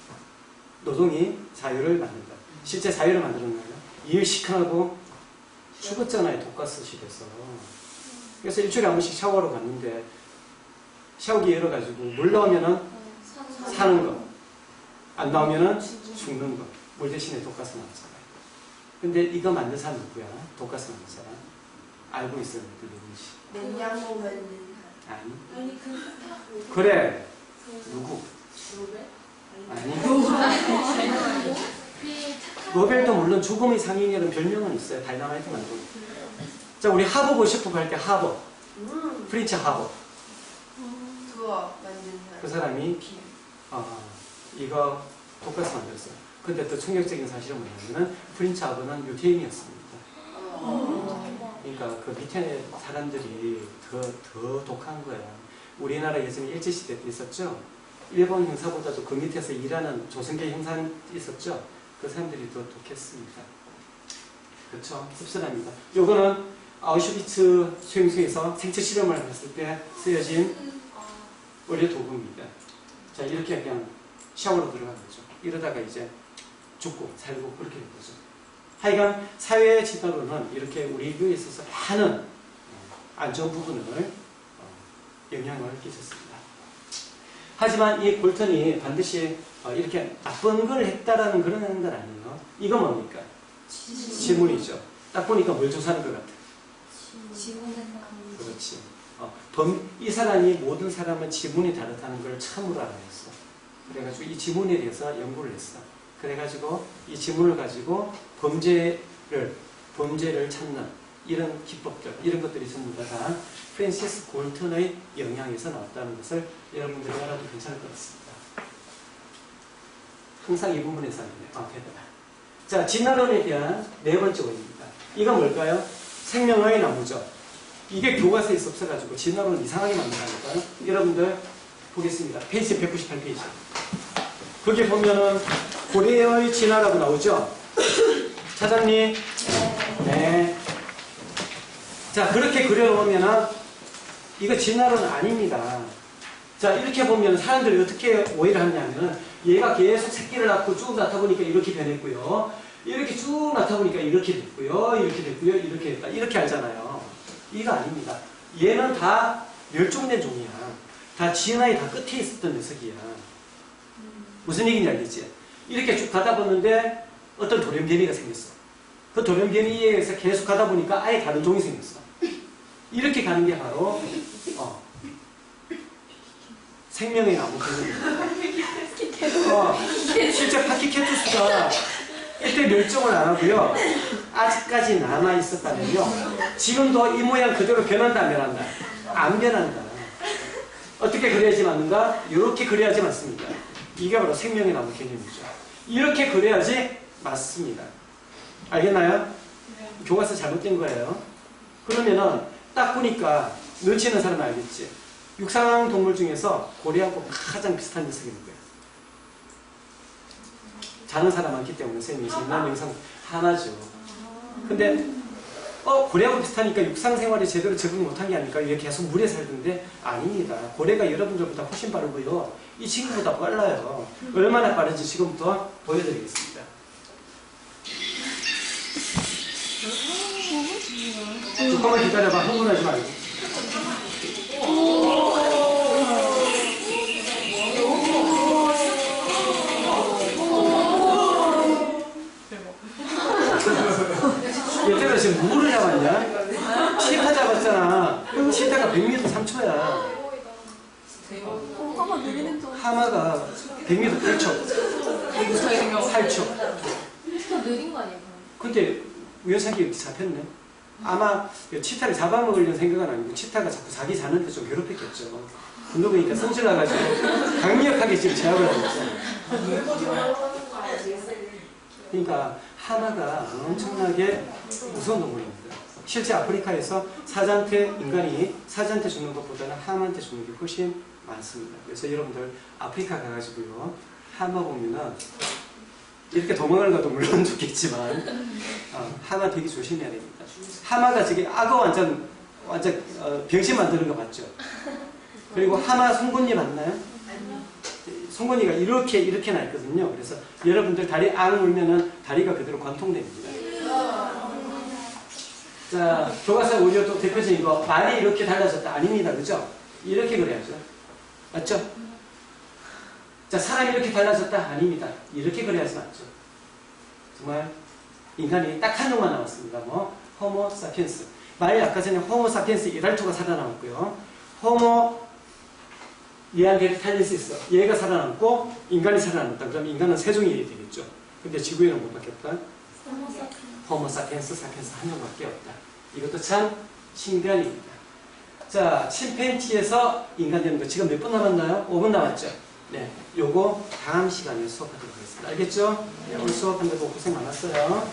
노동이 자유를 만든다. 실제 자유를 만드는 거예요. 일 시큰하고 죽었잖아요. 독가스 시대에서. 그래서 일주일에 한 번씩 샤워하러 갔는데 샤워기 열어가지고 물 나오면은 사는 거, 안 나오면은 죽는 거. 물 대신에 독가스 나왔잖아요. 근데 이거 만든 사람 누구야? 독가스 만든 사람. 알고 있어요. 그 누군지. 냉장고 만든 아니. 아니 그래. 누구? 아니. 노벨도 물론 죽음의 상징이라는 별명은 있어요. 다이나마이트 만들고. 자, 우리 하버 보고 싶어 할 때 하버. 프린츠 하버. 그거 만든 사람. 그 사람이 이거 독가스 만들었어요. 근데 또 충격적인 사실은 뭐냐면은 프린츠 하버는 유태인이었습니다. 그러니까 그 밑에 사람들이 더 독한 거야. 우리나라 예전에 일제시대 때 있었죠? 일본 형사보다도 그 밑에서 일하는 조선계 형사 있었죠? 그 사람들이 더 독했습니다. 그렇죠? 씁쓸합니다. 요거는 아우슈비츠 수용소에서 생체 실험을 했을 때 쓰여진 의료 도구입니다. 자, 이렇게 그냥 샤워로 들어간 거죠. 이러다가 이제 죽고 살고 그렇게 된 거죠. 하여간 사회 진화론은 이렇게 우리 인류에 있어서 많은 안 좋은 부분을 영향을 끼쳤습니다. 하지만 이 볼턴이 반드시 이렇게 나쁜 걸 했다라는 그런 건 아니에요. 이거 뭡니까? 지문이죠. 딱 보니까 뭘 조사하는 것 같아. 그렇지. 이 사람이 모든 사람은 지문이 다르다는 걸 처음으로 알아냈어. 그래가지고 이 지문에 대해서 연구를 했어. 그래가지고 이 지문을 가지고 범죄를 찾는 이런 기법들, 이런 것들이 전부 다 프랜시스 볼턴의 영향에서 나왔다는 것을 여러분들이 알아도 괜찮을 것 같습니다. 항상 이 부분에서 되더라. 자, 진화론에 대한 네 번째 원입니다. 이건 뭘까요? 생명의 나무죠. 이게 교과서에 없어가지고 진화론 이상하게 만들어니까요. 여러분들 보겠습니다. 페이지 198페이지. 거기 보면은 고래의 진화라고 나오죠. 찾았니? 네. 자, 그렇게 그려놓으면은 이거 진화론 아닙니다. 자, 이렇게 보면 사람들이 어떻게 오해를 하냐면은 얘가 계속 새끼를 낳고 쭉 낳다 보니까 이렇게 변했고요. 이렇게 쭉 낳다 보니까 이렇게 됐고요. 이렇게 됐고요. 이렇게 됐다. 이렇게 알잖아요. 이거 아닙니다. 얘는 다 멸종된 종이야. 다 진화의 다 끝에 있었던 녀석이야. 무슨 얘기인지 알겠지? 이렇게 쭉 가다 보는데 어떤 돌연변이가 생겼어. 그 돌연변이에서 계속 가다 보니까 아예 다른 종이 생겼어. 이렇게 가는 게 바로 생명의 나무 실제 파키케투스가 이때 멸종을 안 하고요. 아직까지 남아 있었다면요. 지금도 이 모양 그대로 변한다 안 변한다? 안 변한다. 어떻게 그려야지 맞는가? 이렇게 그려야지 맞습니다. 이게 바로 생명의 나무 개념이죠. 이렇게 그려야지 맞습니다. 알겠나요? 교과서 잘못된 거예요. 그러면은 딱 보니까 눈치 있는 사람은 알겠지. 육상동물 중에서 고래하고 가장 비슷한 녀석이 누구예요? 자는 사람 많기 때문에 선생님이 지난 영상 하나죠. 근데 고래하고 비슷하니까 육상생활에 제대로 적응 못한 게 아닐까? 이게 계속 물에 살던데 아닙니다. 고래가 여러분들보다 훨씬 빠르고요. 이 친구보다 빨라요. 얼마나 빠른지 지금부터 보여드리겠습니다. 조금만 기다려봐. 흥분하지 말고. 얘들아 지금 누구를 잡았냐? 치타 잡았잖아. 치타가 100m 3초야. 하마 느리는 줄 하마가 100m 8초. 8초. 더 느린 거 아니에요? 근데 우연찮게 이렇게 잡혔네. 아마 치타를 잡아먹으려는 생각은 아니고 치타가 자꾸 자기 자는데 좀 괴롭혔겠죠. 그러고 보니까 성질 나가지고 강력하게 지금 제압을 하고 있어요. 그러니까 하마가 엄청나게 무서운 동물입니다. 실제 아프리카에서 인간이 사자한테 죽는 것보다는 하마한테 죽는 게 훨씬 많습니다. 그래서 여러분들 아프리카 가가지고요, 하마 보면은 이렇게 도망가는 것도 물론 좋겠지만 하마 되게 조심해야 됩니다. 하마가 저기 악어 완전 병신 만드는 거 맞죠? 그리고 하마 송곳니 맞나요? 송곳니가 이렇게 나 있거든요. 그래서 여러분들 다리 앙 물면은 다리가 그대로 관통됩니다. 자, 교과서 우리가 또 대표적인 거, 말이 이렇게 달라졌다. 아닙니다. 그죠? 이렇게 그래야죠. 맞죠? 자, 사람이 이렇게 달라졌다. 아닙니다. 이렇게 그래야지 맞죠. 정말 인간이 딱 한 놈만 남았습니다. 뭐 호모 사피엔스. 말 아까 전에 호모 사피엔스 이랄토가 살아남았고요. 호모 니안데르탈렌시스 얘가 살아남고 인간이 살아남았다. 그럼 인간은 세 종이 되겠죠. 근데 지구에는 못 바뀌었다. 호모 사피엔스 한 종밖에 없다. 이것도 참 신기한 일입니다. 자, 침팬지에서 인간 되는 거 지금 몇 분 남았나요? 5분 남았죠. 네, 요거 다음 시간에 수업하도록 하겠습니다. 알겠죠? 네, 오늘 수업하는데 고생 많았어요.